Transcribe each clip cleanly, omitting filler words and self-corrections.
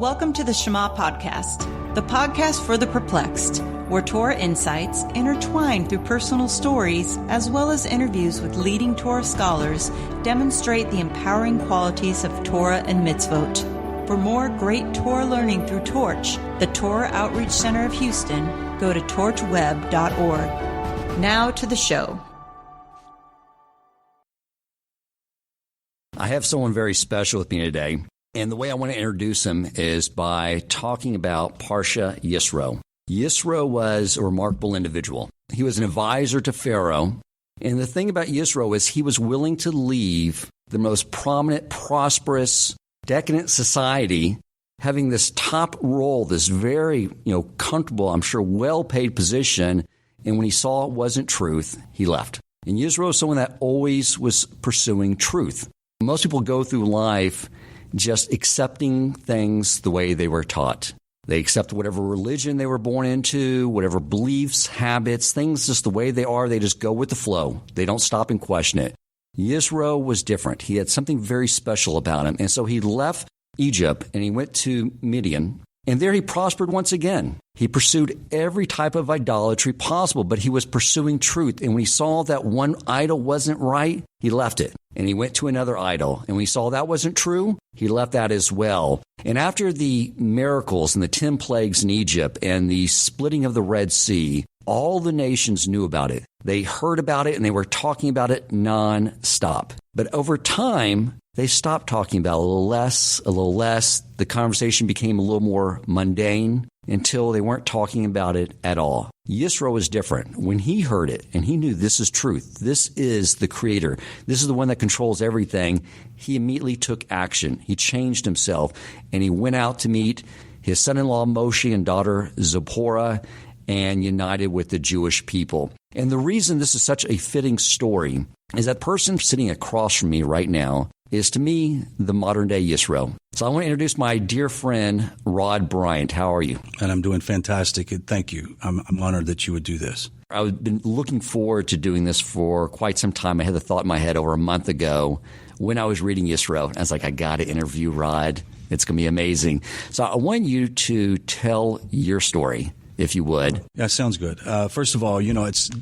Welcome to the Shema Podcast, the podcast for the perplexed, where Torah insights, intertwined through personal stories, as well as interviews with leading Torah scholars, demonstrate the empowering qualities of Torah and mitzvot. For more great Torah learning through Torch, the Torah Outreach Center of Houston, go to torchweb.org. Now to the show. I have someone very special with me today, and the way I want to introduce him is by talking about Parsha Yisro. Yisro was a remarkable individual. He was an advisor to Pharaoh, and the thing about Yisro is he was willing to leave the most prominent, prosperous, decadent society, having this top role, this very, comfortable, I'm sure, well-paid position, and when he saw it wasn't truth, he left. And Yisro is someone that always was pursuing truth. Most people go through life just accepting things the way they were taught. They accept whatever religion they were born into, whatever beliefs, habits, things just the way they are. They just go with the flow. They don't stop and question it. Yisro was different. He had something very special about him. And so he left Egypt and he went to Midian. And there he prospered once again. He pursued every type of idolatry possible, but he was pursuing truth. And when he saw that one idol wasn't right, he left it. And he went to another idol. And when he saw that wasn't true, he left that as well. And after the miracles and the 10 plagues in Egypt and the splitting of the Red Sea, all the nations knew about it. They heard about it and they were talking about it nonstop. But over time, they stopped talking about it a little less. The conversation became a little more mundane until they weren't talking about it at all. Yisro was different. When he heard it and he knew this is truth, this is the creator, this is the one that controls everything, he immediately took action. He changed himself and he went out to meet his son-in-law Moshe and daughter Zipporah and united with the Jewish people. And the reason this is such a fitting story is that person sitting across from me right now is, to me, the modern-day Yisro. So I want to introduce my dear friend, Rod Bryant. How are you? And I'm doing fantastic. Thank you. I'm honored that you would do this. I've been looking forward to doing this for quite some time. I had the thought in my head over a month ago when I was reading Yisro. I was like, I got to interview Rod. It's going to be amazing. So I want you to tell your story, if you would. Yeah, sounds good. First of all,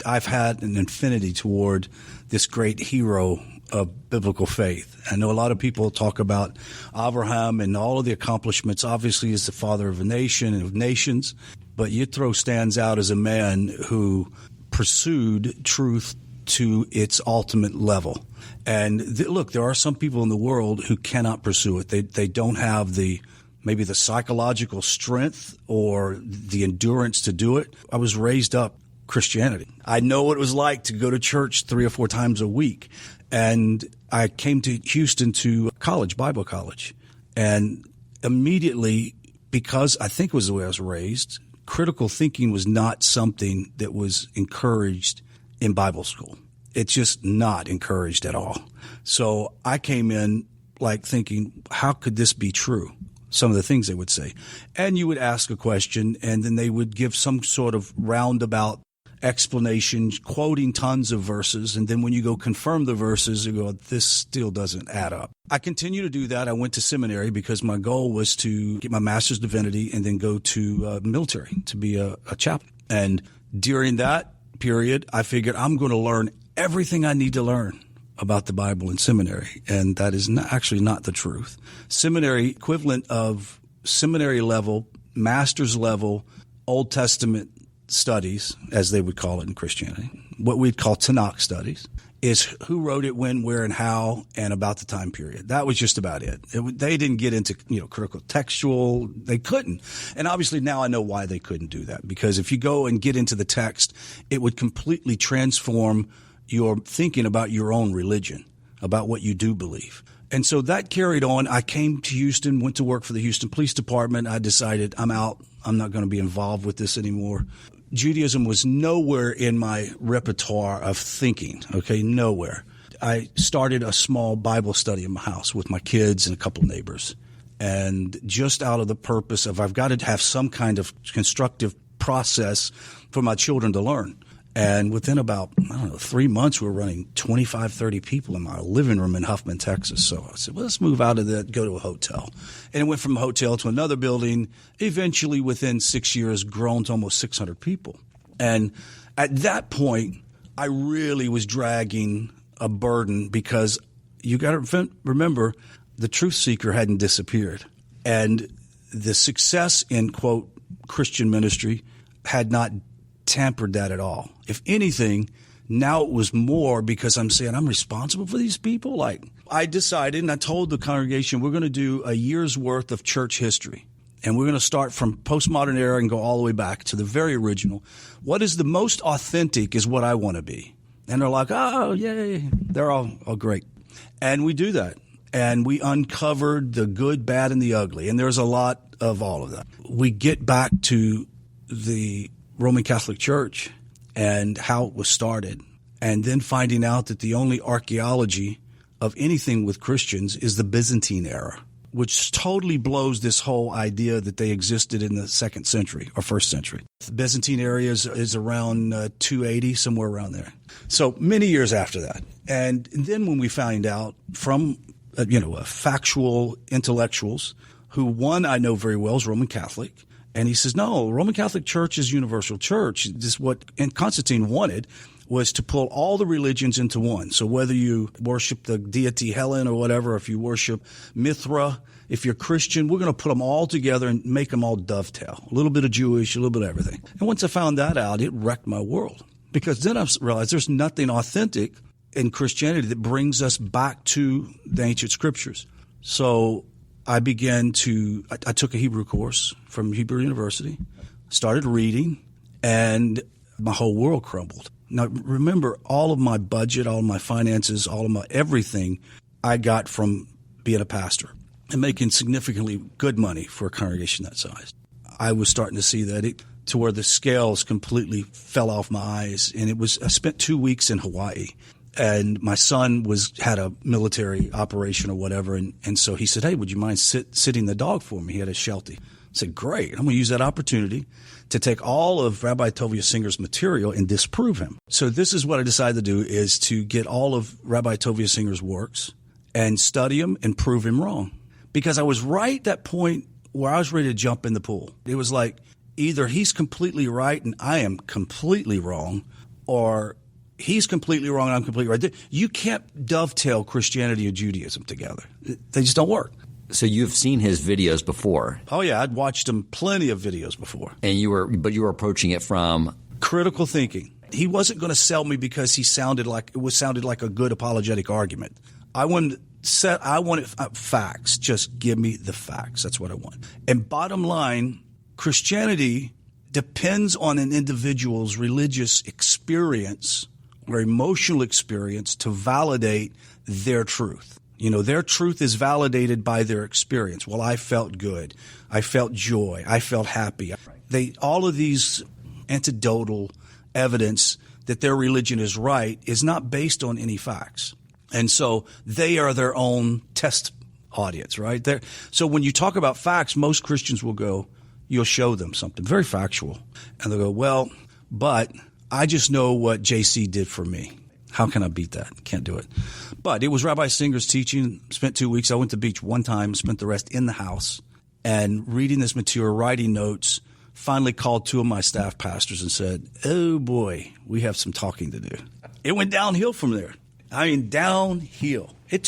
I've had an infinity toward this great hero of biblical faith. I know a lot of people talk about Abraham and all of the accomplishments. Obviously, he's the father of a nation and of nations, but Yitro stands out as a man who pursued truth to its ultimate level. And look, there are some people in the world who cannot pursue it. They don't have maybe the psychological strength or the endurance to do it. I was raised up Christianity. I know what it was like to go to church 3 or 4 times a week. And I came to Houston to college, Bible college. And immediately, because I think it was the way I was raised, critical thinking was not something that was encouraged in Bible school. It's just not encouraged at all. So I came in like thinking, how could this be true? Some of the things they would say. And you would ask a question, and then they would give some sort of roundabout explanation, quoting tons of verses. And then when you go confirm the verses, you go, this still doesn't add up. I continue to do that. I went to seminary because my goal was to get my master's divinity and then go to military to be a chaplain. And during that period, I figured I'm going to learn everything I need to learn about the Bible in seminary, and that is actually not the truth. Seminary, equivalent of seminary level, master's level, Old Testament studies, as they would call it in Christianity, what we'd call Tanakh studies, is who wrote it, when, where, and how, and about the time period. That was just about it. They didn't get into critical textual. They couldn't. And obviously now I know why they couldn't do that, because if you go and get into the text, it would completely transform your thinking about your own religion, about what you do believe. And so that carried on. I came to Houston, went to work for the Houston Police Department. I decided I'm out. I'm not going to be involved with this anymore. Judaism was nowhere in my repertoire of thinking, nowhere. I started a small Bible study in my house with my kids and a couple of neighbors. And just out of the purpose of I've got to have some kind of constructive process for my children to learn. And within about, 3 months, we were running 25, 30 people in my living room in Huffman, Texas. So I said, well, let's move out of that, go to a hotel. And it went from a hotel to another building, eventually within 6 years, grown to almost 600 people. And at that point, I really was dragging a burden because you got to remember the truth seeker hadn't disappeared. And the success in, quote, Christian ministry had not tampered that at all. If anything, now it was more because I'm saying I'm responsible for these people. Like, I decided and I told the congregation we're going to do a year's worth of church history. And we're going to start from postmodern era and go all the way back to the very original. What is the most authentic is what I want to be. And they're like, oh, yay. They're all great. And we do that. And we uncovered the good, bad, and the ugly. And there's a lot of all of that. We get back to the Roman Catholic Church and how it was started, and then finding out that the only archaeology of anything with Christians is the Byzantine era, which totally blows this whole idea that they existed in the 2nd century or 1st century. The Byzantine area is around 280, somewhere around there. So many years after that. And then when we find out from factual intellectuals who, one I know very well is Roman Catholic, and he says, no, Roman Catholic Church is universal church. This what and Constantine wanted was to pull all the religions into one. So whether you worship the deity Helen or whatever, if you worship Mithra, if you're Christian, we're going to put them all together and make them all dovetail. A little bit of Jewish, a little bit of everything. And once I found that out, it wrecked my world. Because then I realized there's nothing authentic in Christianity that brings us back to the ancient scriptures. So I took a Hebrew course from Hebrew University, started reading, and my whole world crumbled. Now, remember, all of my budget, all of my finances, all of my everything I got from being a pastor and making significantly good money for a congregation that size. I was starting to see that to where the scales completely fell off my eyes. And I spent 2 weeks in Hawaii. And my son had a military operation or whatever, and so he said, hey, would you mind sitting the dog for me? He had a Sheltie. I said, great. I'm going to use that opportunity to take all of Rabbi Tovia Singer's material and disprove him. So this is what I decided to do, is to get all of Rabbi Tovia Singer's works and study him and prove him wrong. Because I was right at that point where I was ready to jump in the pool. It was like either he's completely right and I am completely wrong, or he's completely wrong and I'm completely right. You can't dovetail Christianity and Judaism together. They just don't work. So you've seen his videos before. Oh, yeah. I'd watched him plenty of videos before. And you were approaching it from critical thinking. He wasn't going to sell me because he sounded like a good apologetic argument. I wanted facts. Just give me the facts. That's what I want. And bottom line, Christianity depends on an individual's religious experience or emotional experience to validate their truth. Their truth is validated by their experience. Well, I felt good. I felt joy. I felt happy. All of these anecdotal evidence that their religion is right is not based on any facts. And so they are their own test audience, right? So when you talk about facts, most Christians will go, you'll show them something very factual. And they'll go, well, but I just know what JC did for me. How can I beat that? Can't do it. But it was Rabbi Singer's teaching. Spent 2 weeks. I went to the beach one time, spent the rest in the house, and reading this material, writing notes. Finally called 2 of my staff pastors and said, oh boy, we have some talking to do. It went downhill from there. I mean, downhill. It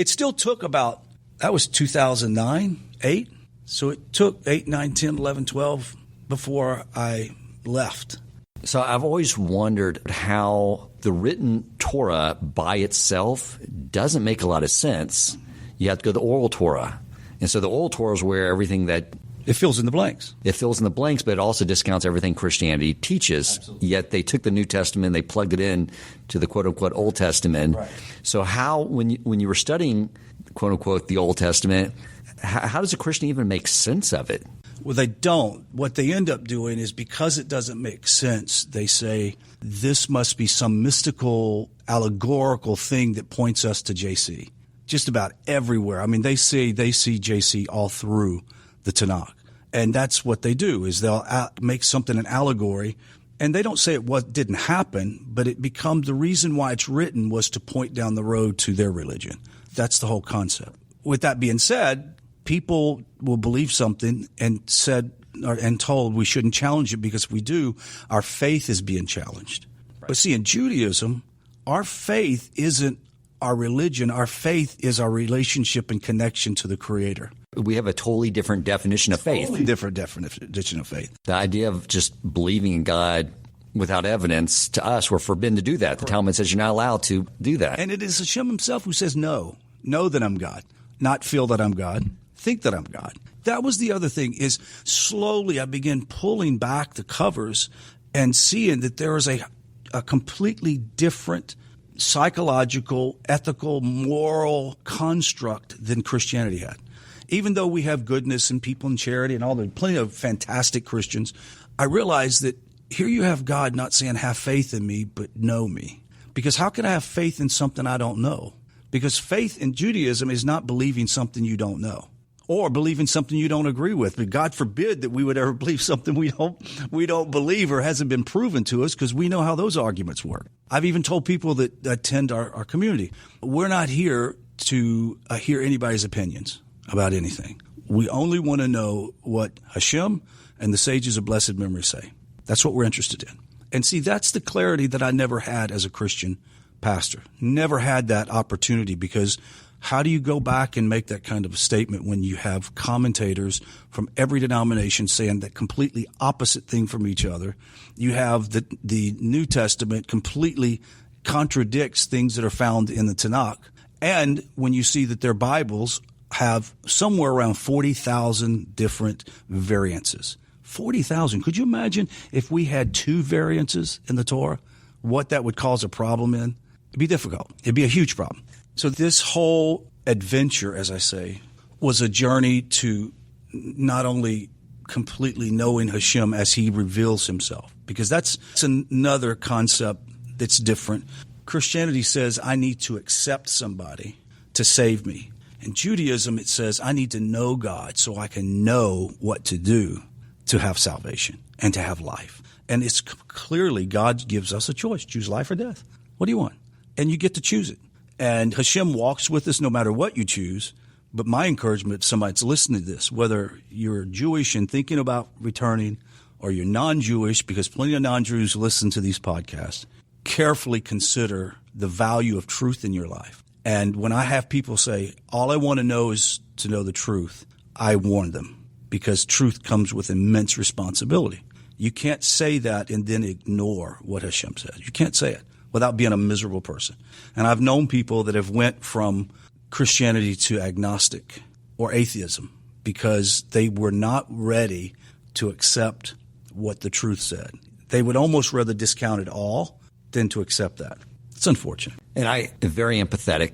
still took about, that was 2009, 8. So it took 8, 9, 10, 11, 12 before I left. So I've always wondered how the written Torah by itself doesn't make a lot of sense. You have to go to the oral Torah. And so the oral Torah is where everything that it fills in the blanks. It fills in the blanks, but it also discounts everything Christianity teaches. Absolutely. Yet they took the New Testament, they plugged it in to the quote-unquote Old Testament. Right. So how, when you were studying quote-unquote the Old Testament, how does a Christian even make sense of it? Well, they don't. What they end up doing is, because it doesn't make sense, they say this must be some mystical, allegorical thing that points us to JC. Just about everywhere. I mean, they see JC all through the Tanakh. And that's what they do, is they'll make something an allegory. And they don't say it didn't happen, but it becomes the reason why it's written was to point down the road to their religion. That's the whole concept. With that being said, people will believe something and told we shouldn't challenge it, because if we do, our faith is being challenged. Right. But see, in Judaism, our faith isn't our religion. Our faith is our relationship and connection to the Creator. We have a totally different definition of faith. Totally different definition of faith. The idea of just believing in God without evidence, to us, we're forbidden to do that. The Talmud says you're not allowed to do that. And it is Hashem himself who says, know that I'm God, not feel that I'm God, think that I'm God. That was the other thing, is slowly I began pulling back the covers and seeing that there is a completely different psychological, ethical, moral construct than Christianity had. Even though we have goodness and people in charity and all the plenty of fantastic Christians, I realized that here you have God not saying have faith in me, but know me. Because how can I have faith in something I don't know? Because faith in Judaism is not believing something you don't know, or believing something you don't agree with. But God forbid that we would ever believe something we don't believe or hasn't been proven to us, because we know how those arguments work. I've even told people that attend our community, we're not here to hear anybody's opinions about anything. We only want to know what Hashem and the sages of blessed memory say. That's what we're interested in. And see, that's the clarity that I never had as a Christian pastor. Never had that opportunity, because how do you go back and make that kind of a statement when you have commentators from every denomination saying that completely opposite thing from each other? You have the New Testament completely contradicts things that are found in the Tanakh. And when you see that their Bibles have somewhere around 40,000 different variances. 40,000. Could you imagine if we had 2 variances in the Torah, what that would cause a problem in? It'd be difficult. It'd be a huge problem. So this whole adventure, as I say, was a journey to not only completely knowing Hashem as he reveals himself, because that's another concept that's different. Christianity says I need to accept somebody to save me. In Judaism, it says I need to know God so I can know what to do to have salvation and to have life. And it's clearly God gives us a choice. Choose life or death. What do you want? And you get to choose it. And Hashem walks with us no matter what you choose. But my encouragement to somebody that's listening to this, whether you're Jewish and thinking about returning, or you're non-Jewish, because plenty of non-Jews listen to these podcasts, carefully consider the value of truth in your life. And when I have people say, all I want to know is to know the truth, I warn them, because truth comes with immense responsibility. You can't say that and then ignore what Hashem says. You can't say it without being a miserable person. And I've known people that have went from Christianity to agnostic or atheism because they were not ready to accept what the truth said. They would almost rather discount it all than to accept that. It's unfortunate. And I am very empathetic.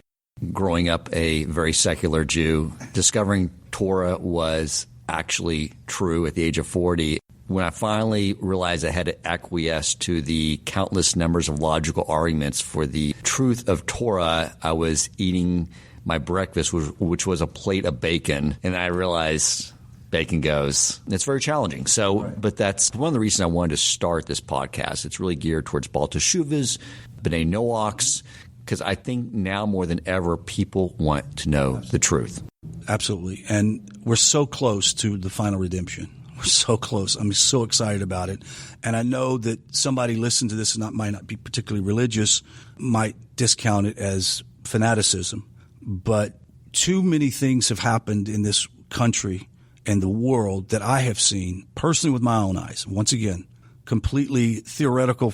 Growing up a very secular Jew, discovering Torah was actually true at the age of 40. When I finally realized I had to acquiesce to the countless numbers of logical arguments for the truth of Torah, I was eating my breakfast, which was a plate of bacon, and I realized bacon goes. It's very challenging. So, right. But that's one of the reasons I wanted to start this podcast. It's really geared towards Baal Teshuvahs, B'nai Noachs, because I think now more than ever, people want to know the truth. Absolutely. And we're so close to the final redemption. We're so close. I'm so excited about it. And I know that somebody listening to this and might not be particularly religious, might discount it as fanaticism. But too many things have happened in this country and the world that I have seen personally with my own eyes. Once again, completely theoretical,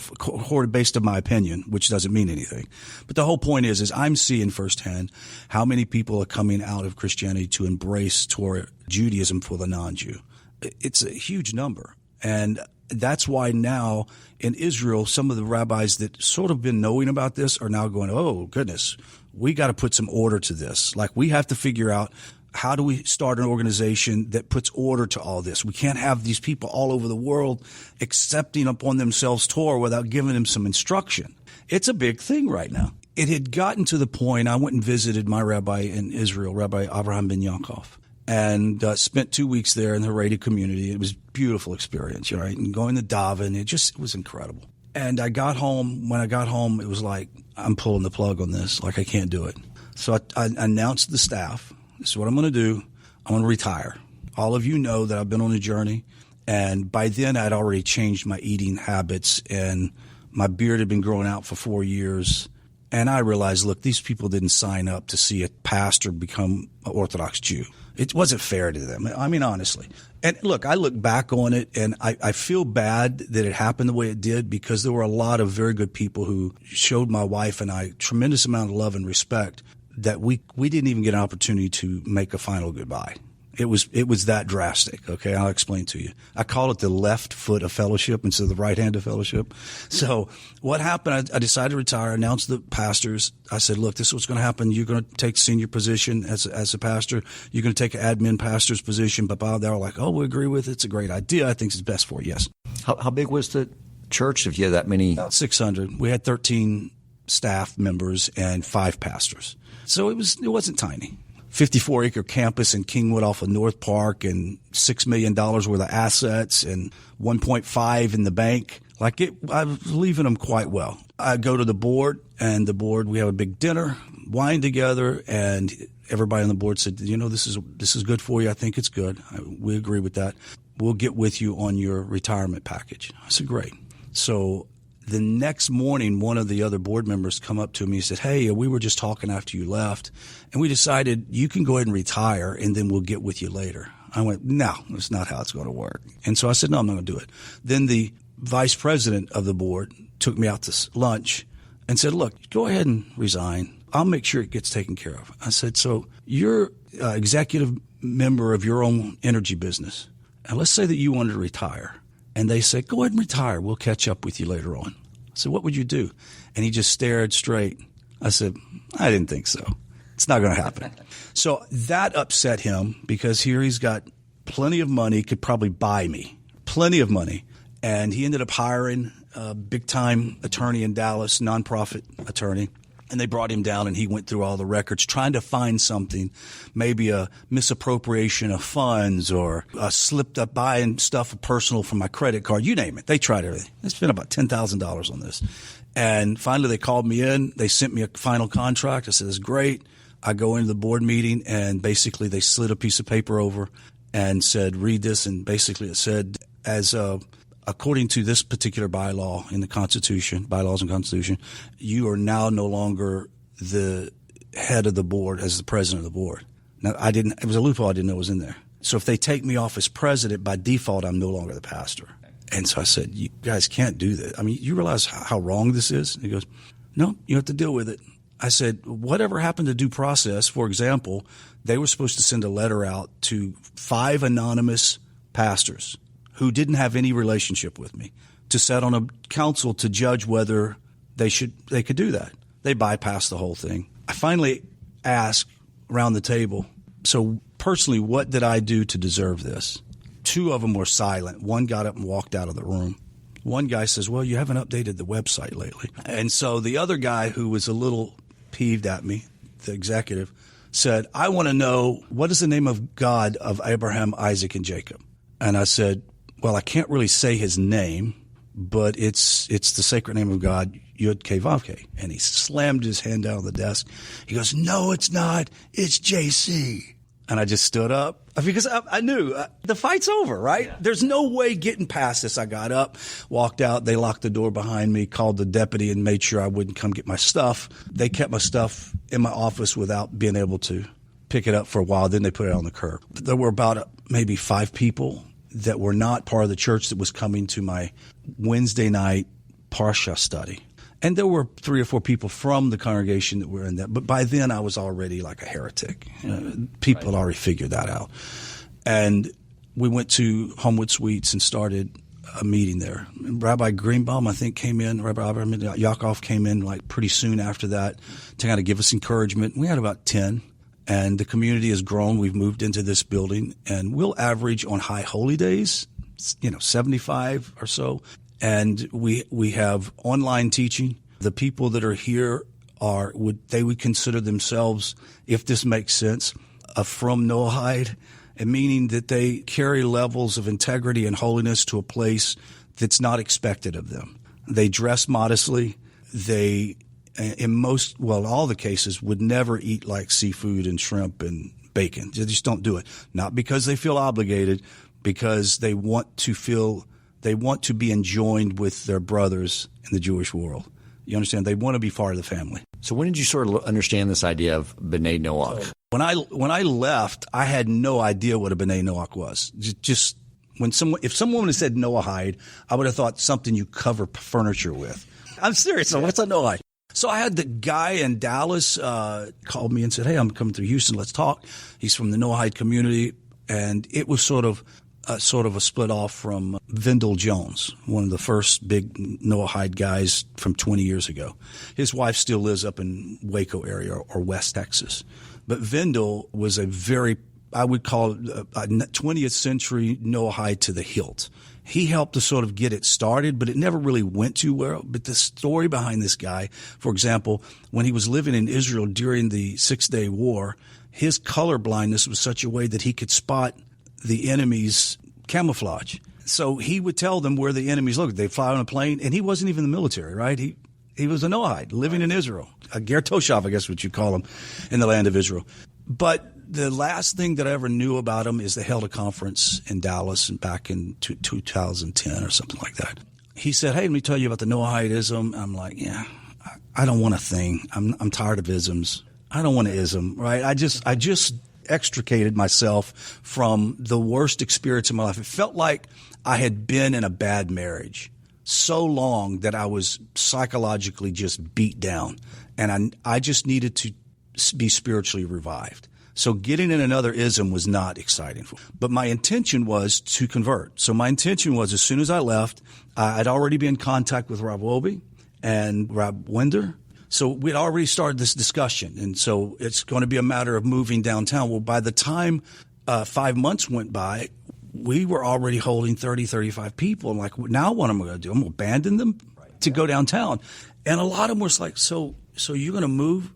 based on my opinion, which doesn't mean anything. But the whole point is I'm seeing firsthand how many people are coming out of Christianity to embrace Torah Judaism for the non-Jew. It's a huge number. And that's why now in Israel, some of the rabbis that sort of been knowing about this are now going, oh, goodness, we got to put some order to this. Like, we have to figure out, how do we start an organization that puts order to all this? We can't have these people all over the world accepting upon themselves Torah without giving them some instruction. It's a big thing right now. It had gotten to the point, I went and visited my rabbi in Israel, Rabbi Abraham ben Yaakov. and spent 2 weeks there in the Haredi community. It was a beautiful experience, right? And going to daven, it was incredible. And I got home. When I got home, it was like, I'm pulling the plug on this. Like, I can't do it. So I announced to the staff, this is what I'm going to do. I'm going to retire. All of you know that I've been on a journey. And by then, I'd already changed my eating habits, and my beard had been growing out for 4 years. And I realized, look, these people didn't sign up to see a pastor become an Orthodox Jew. It wasn't fair to them. I mean, honestly. And look, I look back on it, and I feel bad that it happened the way it did, because there were a lot of very good people who showed my wife and I tremendous amount of love and respect that we didn't even get an opportunity to make a final goodbye. It was that drastic. Okay, I'll explain to you. I call it the left foot of fellowship instead of the right hand of fellowship. So what happened? I decided to retire. Announced the pastors. I said, "Look, this is what's going to happen. You're going to take senior position as a pastor. You're going to take an admin pastor's position." But they were like, "Oh, we agree with it. It's a great idea. I think it's best for you." Yes. How big was the church? If you had that many, about 600. We had 13 staff members and 5 pastors. So it wasn't tiny. 54-acre campus in Kingwood off of North Park, and $6 million worth of assets and 1.5 in the bank. I was leaving them quite well. I go to the board, and we have a big dinner, wine together, and everybody on the board said, this is good for you. I think it's good. We agree with that. We'll get with you on your retirement package. I said, great. So the next morning, one of the other board members come up to me and said, "Hey, we were just talking after you left, and we decided you can go ahead and retire, and then we'll get with you later." I went, "No, that's not how it's going to work." And so I said, "No, I'm not going to do it." Then the vice president of the board took me out to lunch and said, "Look, go ahead and resign. I'll make sure it gets taken care of." I said, "So you're executive member of your own energy business, and let's say that you wanted to retire. And they said, go ahead and retire. We'll catch up with you later on." I said, "What would you do?" And he just stared straight. I said, "I didn't think so. It's not going to happen." So that upset him, because here he's got plenty of money, could probably buy me, plenty of money. And he ended up hiring a big-time attorney in Dallas, nonprofit attorney. And they brought him down, and he went through all the records trying to find something, maybe a misappropriation of funds or a slipped up buying stuff personal from my credit card. You name it. They tried everything. They spent about $10,000 on this. And finally they called me in. They sent me a final contract. I said, "It's great." I go into the board meeting, and basically they slid a piece of paper over and said, "Read this." And basically it said, according to this particular bylaw in the Constitution, bylaws and Constitution, you are now no longer the head of the board as the president of the board. Now, it was a loophole I didn't know was in there. So if they take me off as president, by default, I'm no longer the pastor. And so I said, "You guys can't do that. I mean, you realize how wrong this is?" And he goes, "No, you have to deal with it." I said, "Whatever happened to due process?" For example, they were supposed to send a letter out to 5 anonymous pastors who didn't have any relationship with me, to set on a council to judge whether they could do that. They bypassed the whole thing. I finally asked around the table, "So personally, what did I do to deserve this?" 2 of them were silent. One got up and walked out of the room. One guy says, "Well, you haven't updated the website lately." And so the other guy, who was a little peeved at me, the executive, said, "I want to know, what is the name of God of Abraham, Isaac, and Jacob?" And I said, "Well, I can't really say his name, but it's the sacred name of God, Yud Kei Vav Kei." And he slammed his hand down on the desk. He goes, "No, it's not. It's JC." And I just stood up, because I knew the fight's over, right? Yeah. There's no way getting past this. I got up, walked out. They locked the door behind me, called the deputy, and made sure I wouldn't come get my stuff. They kept my stuff in my office without being able to pick it up for a while. Then they put it on the curb. There were about maybe 5 people that were not part of the church that was coming to my Wednesday night Parsha study. And there were 3 or 4 people from the congregation that were in that. But by then I was already like a heretic. People had already figured that out. And we went to Homewood Suites and started a meeting there. Rabbi Greenbaum, I think, came in. Rabbi Abraham Yaakov came in like pretty soon after that to kind of give us encouragement. We had about 10. And the community has grown. We've moved into this building, and we'll average on high holy days, 75 or so. And we have online teaching. The people that are here would consider themselves, if this makes sense, a from Noahide. and meaning that they carry levels of integrity and holiness to a place that's not expected of them. They dress modestly. They, in all the cases, would never eat like seafood and shrimp and bacon. They just don't do it. Not because they feel obligated, because they want to be enjoined with their brothers in the Jewish world. You understand? They want to be part of the family. So when did you sort of understand this idea of B'nai Noach? When I left, I had no idea what a B'nai Noach was. Just if someone had said Noahide, I would have thought something you cover furniture with. I'm serious. So what's a Noahide? So I had the guy in Dallas called me and said, "Hey, I'm coming through Houston. Let's talk." He's from the Noahide community, and it was sort of a split off from Vendell Jones, one of the first big Noahide guys from 20 years ago. His wife still lives up in Waco area or West Texas. But Vendell was a very, I would call it a 20th century Noahide to the hilt. He helped to sort of get it started, but it never really went too well. But the story behind this guy, for example, when he was living in Israel during the 6-Day War, his color blindness was such a way that he could spot the enemy's camouflage. So he would tell them where the enemies looked. They'd fly on a plane, and he wasn't even in the military, right? He was a Noahide living in Israel, a Ger Toshav, I guess what you call him, in the land of Israel. But the last thing that I ever knew about him is they held a conference in Dallas back in 2010 or something like that. He said, "Hey, let me tell you about the Noahidism." I'm like, "Yeah, I don't want a thing. I'm tired of isms. I don't want an ism, right?" I just extricated myself from the worst experience of my life. It felt like I had been in a bad marriage so long that I was psychologically just beat down, and I just needed to be spiritually revived. So getting in another ism was not exciting. But my intention was to convert. So my intention was, as soon as I left, I'd already been in contact with Rob Wolbe and Rob Winder. So we'd already started this discussion. And so it's going to be a matter of moving downtown. Well, by the time 5 months went by, we were already holding 30, 35 people. I'm like, now what am I going to do? I'm going to abandon them to go downtown. And a lot of them was like, so you're going to move?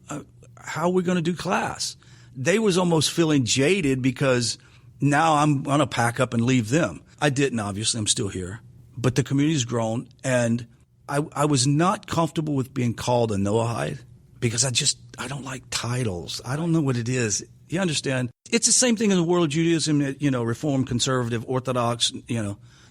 How are we going to do class? They was almost feeling jaded because now I'm going to pack up and leave them. I didn't, obviously. I'm still here. But the community's grown, and I was not comfortable with being called a Noahide because I don't like titles. I don't know what it is. You understand? It's the same thing in the world of Judaism, Reform, Conservative, Orthodox,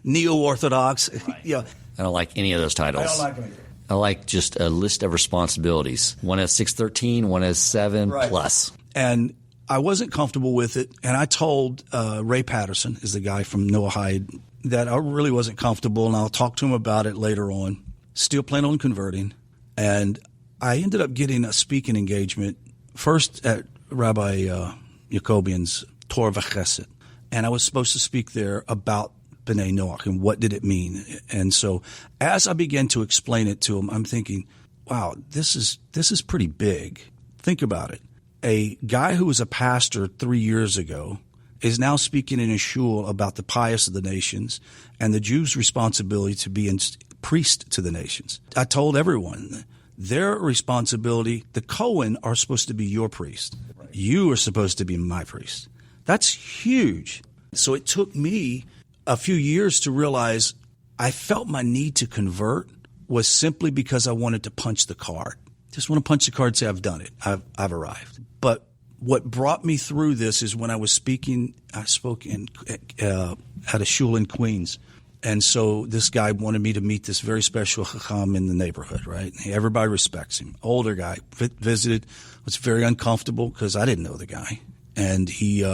Neo-Orthodox. Right. I don't like any of those titles. I don't like them either. I like just a list of responsibilities. One has 613, one has 7 plus. And I wasn't comfortable with it. And I told Ray Patterson, is the guy from Noahide, that I really wasn't comfortable. And I'll talk to him about it later on. Still plan on converting. And I ended up getting a speaking engagement first at Rabbi Yacobian's Torah V'Chesed. And I was supposed to speak there about B'nai Noach and what did it mean. And so as I began to explain it to him, I'm thinking, wow, this is pretty big. Think about it. A guy who was a pastor 3 years ago is now speaking in a shul about the pious of the nations and the Jews' responsibility to be priest to the nations. I told everyone their responsibility, the Cohen are supposed to be your priest. Right. You are supposed to be my priest. That's huge. So it took me a few years to realize I felt my need to convert was simply because I wanted to punch the card. Just want to punch the card and say, I've done it. I've arrived. But what brought me through this is when I was speaking, I spoke at a shul in Queens. And so this guy wanted me to meet this very special chacham in the neighborhood, right? Everybody respects him. Older guy, visited, was very uncomfortable because I didn't know the guy. And he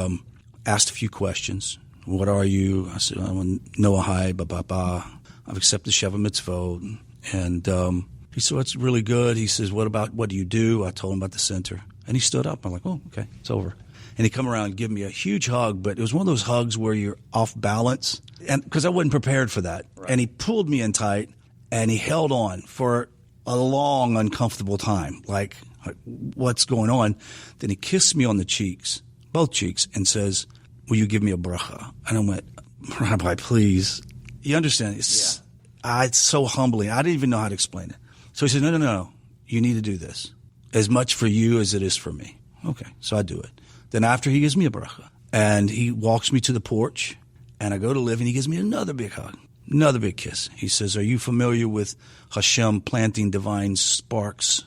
asked a few questions. What are you? I said, I'm a Noahide, I've accepted Sheva Mitzvot. And he said, that's really good. He says, what do you do? I told him about the center. And he stood up. I'm like, oh, okay, it's over. And he come around and give me a huge hug, but it was one of those hugs where you're off balance, and because I wasn't prepared for that. Right. And he pulled me in tight, and he held on for a long, uncomfortable time, like what's going on? Then he kissed me on the cheeks, both cheeks, and says, will you give me a bracha? And I went, Rabbi, please. You understand? It's so humbling. I didn't even know how to explain it. So he said, no, you need to do this. As much for you as it is for me. Okay, so I do it. Then after he gives me a bracha. And he walks me to the porch, and I go to live, and he gives me another big hug, another big kiss. He says, are you familiar with Hashem planting divine sparks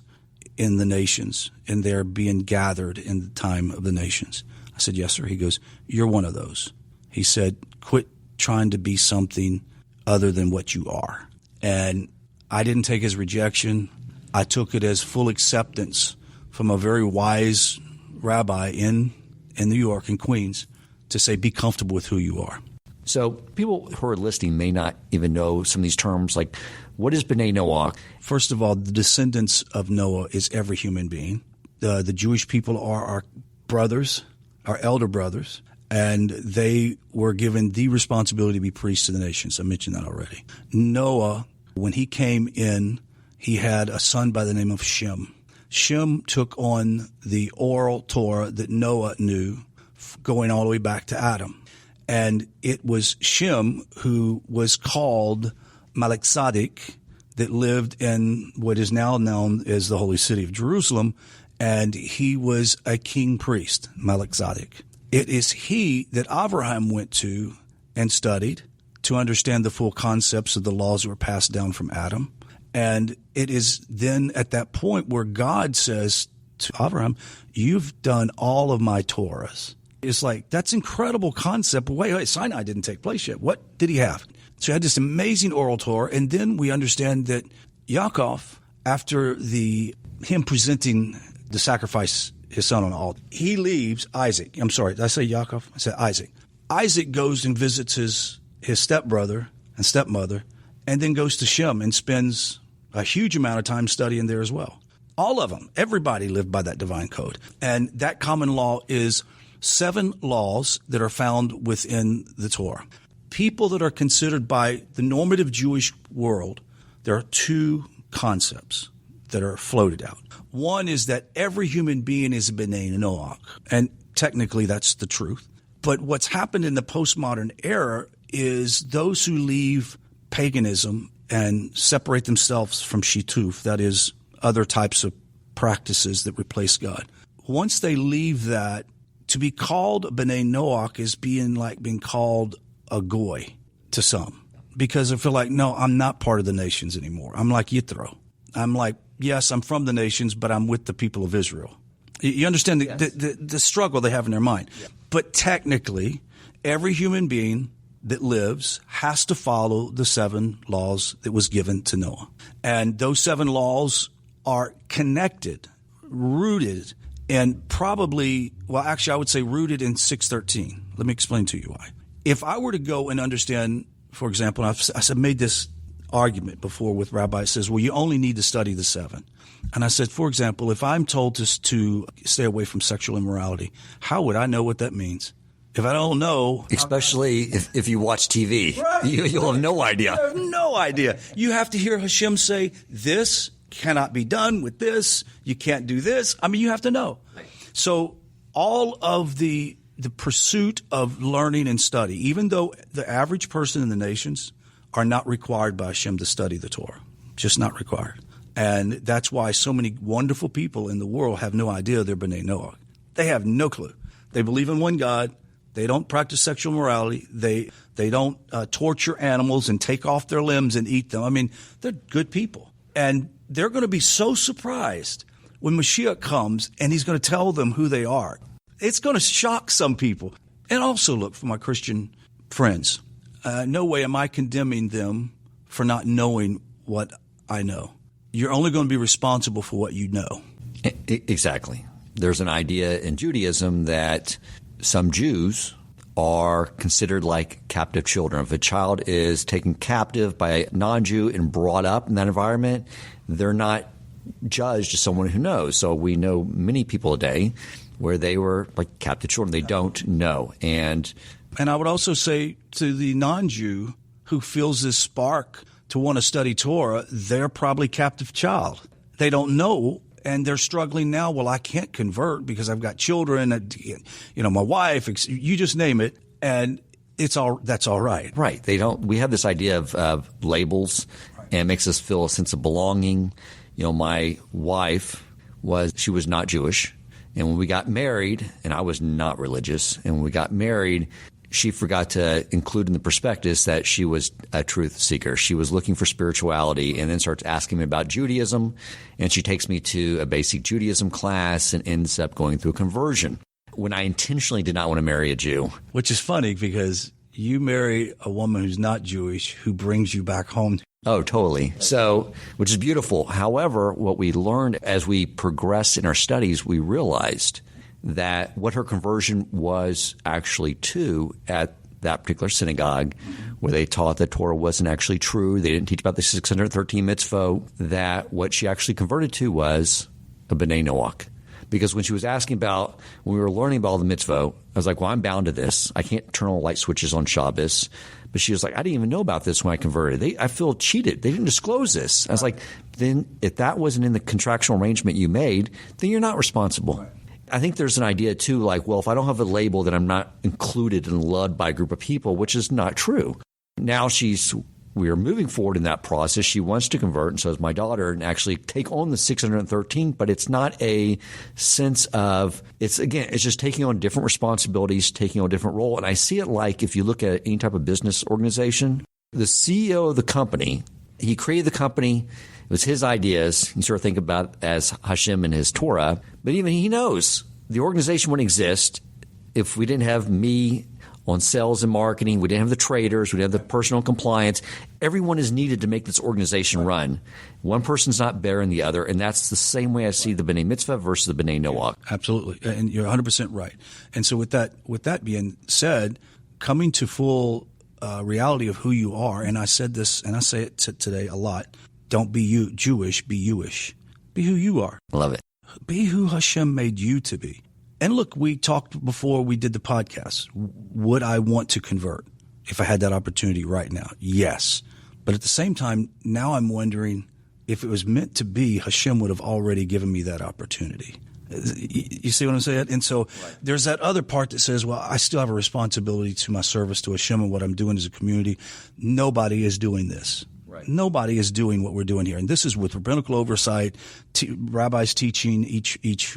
in the nations, and they're being gathered in the time of the nations? I said, yes, sir. He goes, you're one of those. He said, quit trying to be something other than what you are. And I didn't take his rejection. I took it as full acceptance from a very wise rabbi in New York, in Queens, to say, be comfortable with who you are. So people who are listening may not even know some of these terms, like what is B'nai Noach? First of all, the descendants of Noah is every human being. The Jewish people are our brothers, our elder brothers, and they were given the responsibility to be priests to the nations. I mentioned that already. Noah, when he came in, he had a son by the name of Shem. Shem took on the oral Torah that Noah knew, going all the way back to Adam. And it was Shem who was called Melchizedek, that lived in what is now known as the holy city of Jerusalem, and he was a king priest, Melchizedek. It is he that Abraham went to and studied to understand the full concepts of the laws that were passed down from Adam. And it is then at that point where God says to Abraham, you've done all of my Torahs. It's like, that's incredible concept. Wait, Sinai didn't take place yet. What did he have? So he had this amazing oral Torah. And then we understand that Yaakov, after him presenting the sacrifice, his son on the altar, he leaves Isaac. I'm sorry, did I say Yaakov? I said Isaac. Isaac goes and visits his stepbrother and stepmother, and then goes to Shem and spends a huge amount of time studying there as well. All of them, everybody lived by that divine code. And that common law is 7 laws that are found within the Torah. People that are considered by the normative Jewish world, there are 2 concepts that are floated out. One is that every human being is a B'nai Noach, and technically that's the truth. But what's happened in the postmodern era is those who leave paganism and separate themselves from shituf, that is, other types of practices that replace God. Once they leave that, to be called B'nai Noach is being called a goy to some, because I feel like, no, I'm not part of the nations anymore. I'm like Yitro. I'm like, yes, I'm from the nations, but I'm with the people of Israel. You understand the struggle they have in their mind. Yeah. But technically, every human being that lives has to follow the 7 laws that was given to Noah. And those 7 laws are connected, rooted, and probably, well, actually, I would say rooted in 613. Let me explain to you why. If I were to go and understand, for example, I've made this argument before with Rabbi, says, well, you only need to study the 7. And I said, for example, if I'm told to stay away from sexual immorality, how would I know what that means? If I don't know. Especially if you watch TV, right. You'll have no idea. I have no idea. You have to hear Hashem say, this cannot be done with this. You can't do this. I mean, you have to know. So all of the pursuit of learning and study, even though the average person in the nations are not required by Hashem to study the Torah, just not required. And that's why so many wonderful people in the world have no idea they're B'nai Noach. They have no clue. They believe in one God. They don't practice sexual morality. They don't torture animals and take off their limbs and eat them. I mean, they're good people. And they're going to be so surprised when Mashiach comes and he's going to tell them who they are. It's going to shock some people. And also, look, for my Christian friends, no way am I condemning them for not knowing what I know. You're only going to be responsible for what you know. Exactly. There's an idea in Judaism that some Jews are considered like captive children. If a child is taken captive by a non-Jew and brought up in that environment, they're not judged as someone who knows. So we know many people today where they were like captive children. They don't know. And I would also say to the non-Jew who feels this spark to want to study Torah, they're probably captive child. They don't know, and they're struggling now. Well, I can't convert because I've got children, my wife, you just name it, and that's all right. Right. We have this idea of labels, and it makes us feel a sense of belonging. My wife she was not Jewish, And when we got married, and I was not religious, and when we got married, she forgot to include in the prospectus that she was a truth seeker. She was looking for spirituality and then starts asking me about Judaism. And she takes me to a basic Judaism class and ends up going through a conversion when I intentionally did not want to marry a Jew. Which is funny because you marry a woman who's not Jewish who brings you back home. Oh, totally. So, which is beautiful. However, what we learned as we progressed in our studies, we realized that what her conversion was actually to at that particular synagogue, where they taught that Torah wasn't actually true, they didn't teach about the 613 mitzvot, that what she actually converted to was a B'nai Noach. Because when she was asking about, when we were learning about all the mitzvot, I was like, well, I'm bound to this. I can't turn on light switches on Shabbos. But she was like, I didn't even know about this when I converted. I feel cheated. They didn't disclose this. I was like, then if that wasn't in the contractual arrangement you made, then you're not responsible. Right. I think there's an idea, too, like, well, if I don't have a label, then I'm not included and loved by a group of people, which is not true. Now we are moving forward in that process. She wants to convert, and so does my daughter, and actually take on the 613, but it's not a sense of – it's just taking on different responsibilities, taking on a different role. And I see it like if you look at any type of business organization, the CEO of the company, he created the company – it was his ideas. You sort of think about it as Hashem and His Torah. But even he knows the organization wouldn't exist if we didn't have me on sales and marketing. We didn't have the traders. We didn't have the personal compliance. Everyone is needed to make this organization run. One person's not better than the other. And that's the same way I see the B'nai Mitzvah versus the B'nai Noach. Absolutely. And you're 100% right. And so with that being said, coming to full reality of who you are, and I said this and I say it today a lot, don't be you Jewish, be Jewish. Be who you are. Love it. Be who Hashem made you to be. And look, we talked before we did the podcast. Would I want to convert if I had that opportunity right now? Yes. But at the same time, now I'm wondering if it was meant to be, Hashem would have already given me that opportunity. You see what I'm saying? And so there's that other part that says, well, I still have a responsibility to my service to Hashem and what I'm doing as a community. Nobody is doing this. Right. Nobody is doing what we're doing here. And this is with rabbinical oversight, rabbis teaching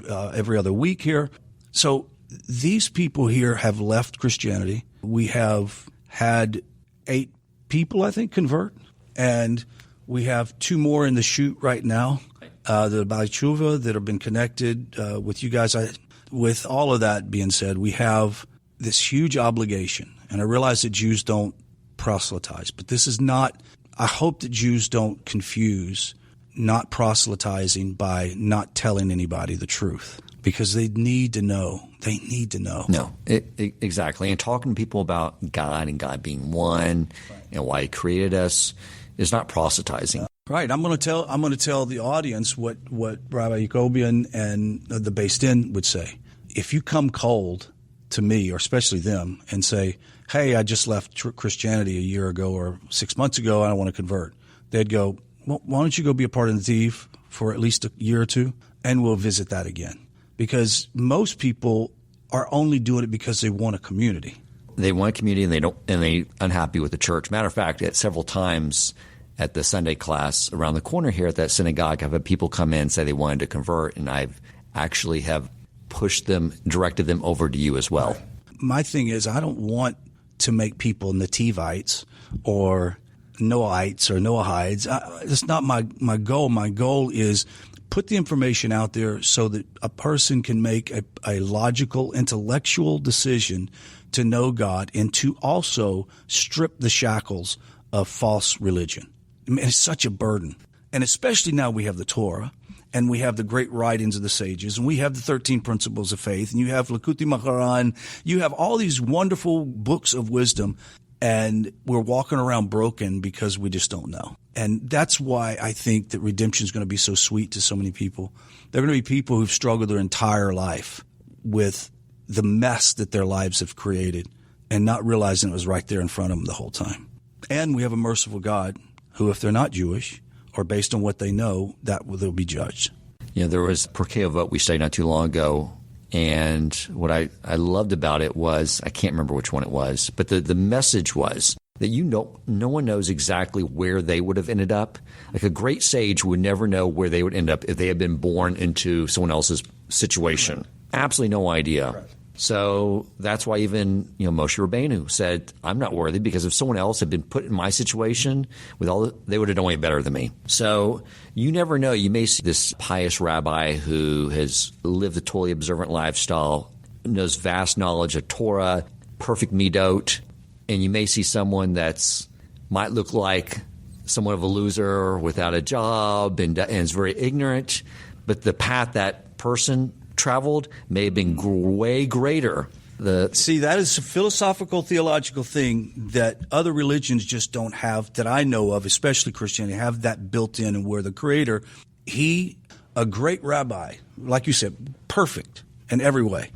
every other week here. So these people here have left Christianity. We have had 8 people, I think, convert. And we have 2 more in the chute right now, the B'nai Tshuva that have been connected with you guys. With all of that being said, we have this huge obligation. And I realize that Jews don't proselytize, but this is not – I hope that Jews don't confuse not proselytizing by not telling anybody the truth, because they need to know. They need to know. No, exactly. And talking to people about God and God being one and why He created us is not proselytizing. Right. I'm going to tell the audience what Rabbi Yacobian and the Beis Din would say. If you come cold to me, or especially them, and say, hey, I just left Christianity a year ago or 6 months ago, I don't want to convert. They'd go, well, why don't you go be a part of the Nativ for at least a year or 2, and we'll visit that again. Because most people are only doing it because they want a community. They want a community, and they're unhappy with the church. Matter of fact, at several times at the Sunday class around the corner here at that synagogue, I've had people come in and say they wanted to convert, and I've actually have pushed them, directed them over to you as well. My thing is, I don't want to make people Nativites or Noahites or Noahides. That's not my goal. My goal is put the information out there so that a person can make a logical, intellectual decision to know God and to also strip the shackles of false religion. I mean, it's such a burden. And especially now we have the Torah, and we have the great writings of the sages, and we have the 13 principles of faith, and you have Likutei Moharan, you have all these wonderful books of wisdom, and we're walking around broken because we just don't know. And that's why I think that redemption is going to be so sweet to so many people. There are going to be people who've struggled their entire life with the mess that their lives have created and not realizing it was right there in front of them the whole time. And we have a merciful God who, if they're not Jewish, or based on what they know, that they'll be judged. You know, there was Porkei Avot we studied not too long ago, and what I loved about it was, I can't remember which one it was, but the message was that no one knows exactly where they would have ended up. Like a great sage would never know where they would end up if they had been born into someone else's situation. Absolutely no idea. Right. So that's why even Moshe Rabbeinu said, I'm not worthy, because if someone else had been put in my situation they would have done way better than me. So you never know. You may see this pious rabbi who has lived a totally observant lifestyle, knows vast knowledge of Torah, perfect midot, and you may see someone that's might look like somewhat of a loser without a job and is very ignorant, but the path that person traveled may have been way greater. See, that is a philosophical, theological thing that other religions just don't have, that I know of, especially Christianity, have that built in, and where the Creator, a great rabbi, like you said, perfect in every way,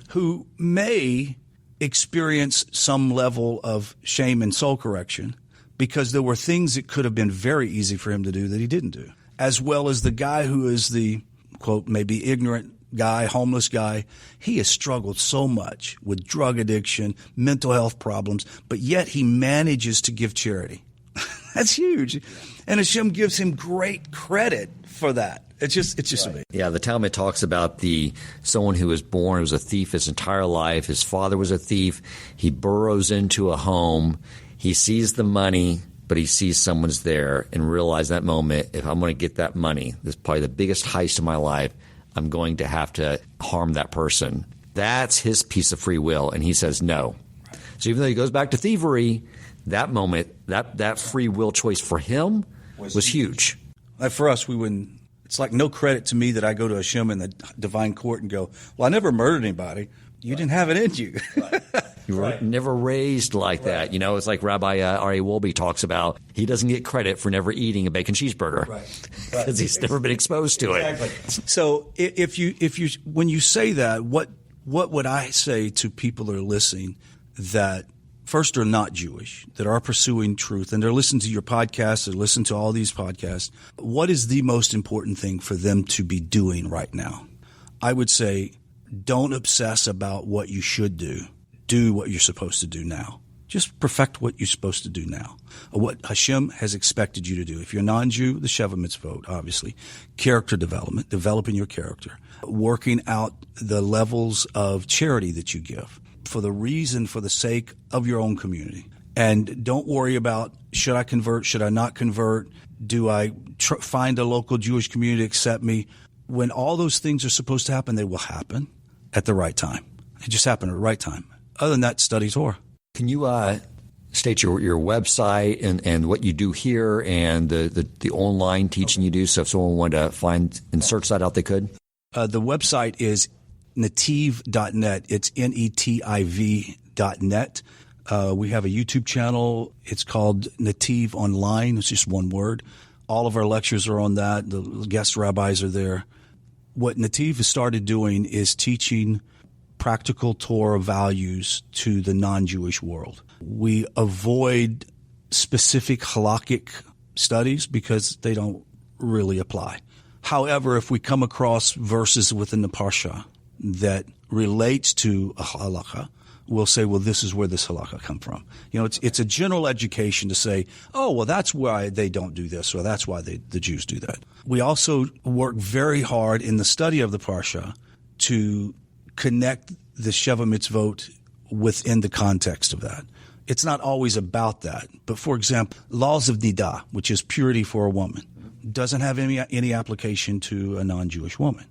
who may experience some level of shame and soul correction because there were things that could have been very easy for him to do that he didn't do, as well as the guy who is the, quote, maybe ignorant guy, homeless guy. He has struggled so much with drug addiction, mental health problems, but yet he manages to give charity. That's huge. And Hashem gives him great credit for that. It's just amazing. Yeah, the Talmud talks about someone who was born as a thief his entire life. His father was a thief. He burrows into a home. He sees the money, but he sees someone's there and realizes that moment, if I'm going to get that money, this is probably the biggest heist of my life, I'm going to have to harm that person. That's his piece of free will, and he says no. So even though he goes back to thievery, that moment, that free will choice for him was huge. Like for us, we wouldn't. It's like no credit to me that I go to Hashem in the divine court and go, well, I never murdered anybody. You didn't have it in you. Right. You were never raised like that. It's like Rabbi R.A. Wolbe talks about. He doesn't get credit for never eating a bacon cheeseburger because he's never been exposed to it. So if you when you say that, what would I say to people that are listening that first are not Jewish, that are pursuing truth, and they're listening to your podcast, they're listening to all these podcasts? What is the most important thing for them to be doing right now? I would say, don't obsess about what you should do. Do what you're supposed to do now. Just perfect what you're supposed to do now. What Hashem has expected you to do. If you're non-Jew, the Sheva Mitzvot, obviously. Character development, developing your character. Working out the levels of charity that you give for the sake of your own community. And don't worry about, should I convert, should I not convert? Do I find a local Jewish community to accept me? When all those things are supposed to happen, they will happen at the right time. It just happened at the right time. Other than that, study Torah. Can you state your website and what you do here and the online teaching you do, so if someone wanted to find and search that out, they could? The website is netiv.net. It's netiv.net. We have a YouTube channel. It's called Netiv Online. It's just one word. All of our lectures are on that. The guest rabbis are there. What Netiv has started doing is teaching practical Torah values to the non-Jewish world. We avoid specific halakhic studies because they don't really apply. However, if we come across verses within the parsha that relates to a halakha, we'll say, well, this is where this halakha come from. It's a general education to say, oh, well, that's why they don't do this, or that's why the Jews do that. We also work very hard in the study of the parsha to connect the Sheva Mitzvot within the context of that. It's not always about that. But, for example, laws of nidah, which is purity for a woman, doesn't have any application to a non-Jewish woman.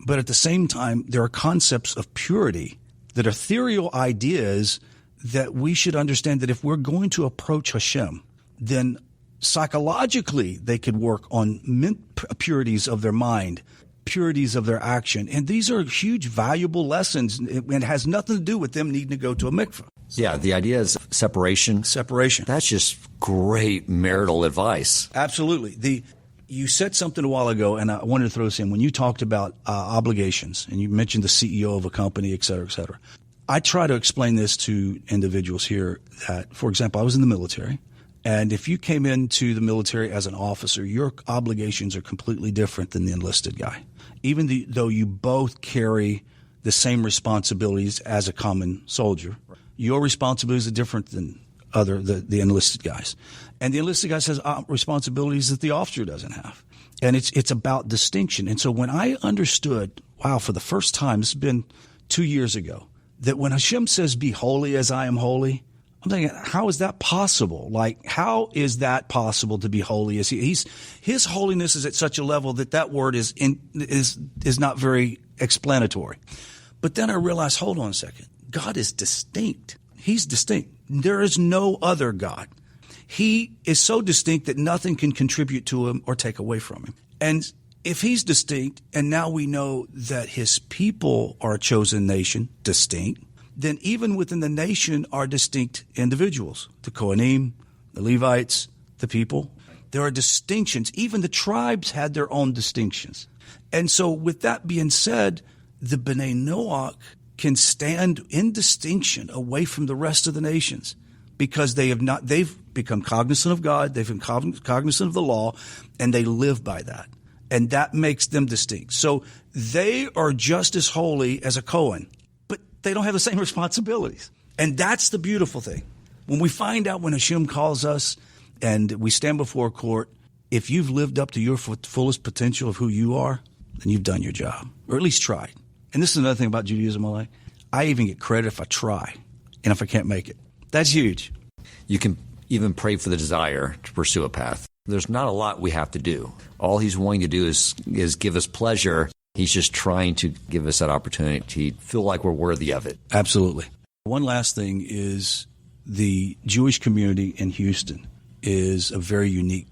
But at the same time, there are concepts of purity that are ethereal ideas that we should understand that if we're going to approach Hashem, then psychologically they could work on purities of their mind, purities of their action. And these are huge, valuable lessons, and it has nothing to do with them needing to go to a mikveh. Yeah, the idea is separation. Separation. That's just great marital advice. Absolutely. You said something a while ago, and I wanted to throw this in. When you talked about obligations, and you mentioned the CEO of a company, et cetera, et cetera. I try to explain this to individuals here that, for example, I was in the military, and if you came into the military as an officer, your obligations are completely different than the enlisted guy. Even though you both carry the same responsibilities as a common soldier, your responsibilities are different than the enlisted guys. And the enlisted guy has responsibilities that the officer doesn't have. And it's about distinction. And so when I understood, wow, for the first time, this has been 2 years ago, that when Hashem says, be holy as I am holy, I'm thinking, how is that possible? Like, how is that possible to be holy as his holiness is at such a level that word is not very explanatory. But then I realized, hold on a second. God is distinct. He's distinct. There is no other God. He is so distinct that nothing can contribute to him or take away from him. And if he's distinct, and now we know that his people are a chosen nation, distinct, then even within the nation are distinct individuals. The Kohanim, the Levites, the people. There are distinctions. Even the tribes had their own distinctions. And so with that being said, the B'nai Noach can stand in distinction away from the rest of the nations because they've become cognizant of God, they've been cognizant of the law, and they live by that. And that makes them distinct. So they are just as holy as a Kohen, but they don't have the same responsibilities. And that's the beautiful thing. When we find out when Hashem calls us and we stand before a court, if you've lived up to your fullest potential of who you are, then you've done your job, or at least tried. And this is another thing about Judaism I even get credit if I try and if I can't make it. That's huge. You can even pray for the desire to pursue a path. There's not a lot we have to do. All he's wanting to do is give us pleasure. He's just trying to give us that opportunity to feel like we're worthy of it. Absolutely. One last thing is the Jewish community in Houston is a very unique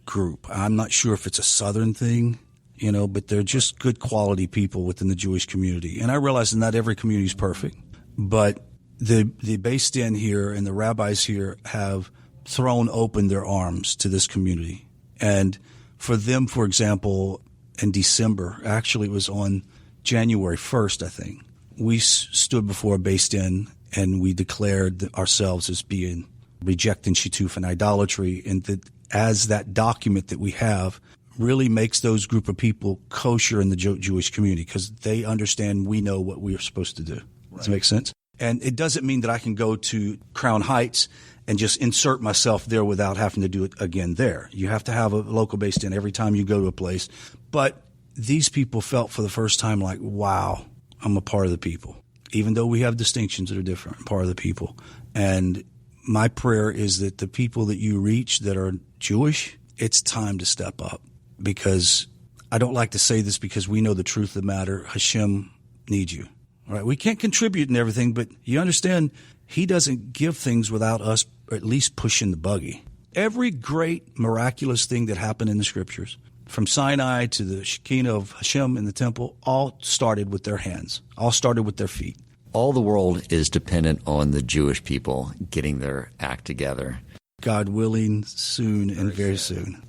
group. I'm not sure if it's a Southern thing, but they're just good quality people within the Jewish community. And I realize that not every community is perfect, but the Beis Din here and the rabbis here have thrown open their arms to this community. And for them, for example, in December, actually it was on January 1st, I think, we stood before a Beis Din and we declared ourselves as being rejecting Shituf and idolatry, and that as that document that we have really makes those group of people kosher in the Jewish community because they understand we know what we are supposed to do. Right. Does that make sense? And it doesn't mean that I can go to Crown Heights and just insert myself there without having to do it again there. You have to have a local Beis Din every time you go to a place. But these people felt for the first time like, wow, I'm a part of the people. Even though we have distinctions that are different, I'm part of the people. And my prayer is that the people that you reach that are Jewish, it's time to step up. Because I don't like to say this because we know the truth of the matter. Hashem needs you. All right? We can't contribute in everything, but you understand he doesn't give things without us at least pushing the buggy. Every great miraculous thing that happened in the scriptures, from Sinai to the Shekinah of Hashem in the temple, all started with their hands, all started with their feet. All the world is dependent on the Jewish people getting their act together. God willing, soon and very soon.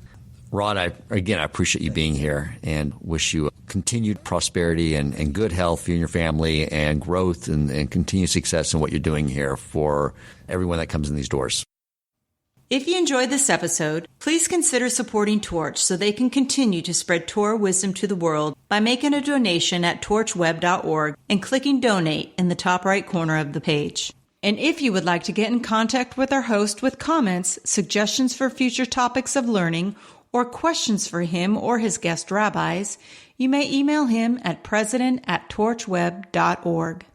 Rod, I appreciate you being here and wish you continued prosperity and good health for you and your family and growth and continued success in what you're doing here for everyone that comes in these doors. If you enjoyed this episode, please consider supporting Torch so they can continue to spread Torah wisdom to the world by making a donation at torchweb.org and clicking donate in the top right corner of the page. And if you would like to get in contact with our host with comments, suggestions for future topics of learning, or questions for him or his guest rabbis, you may email him at president@torchweb.org.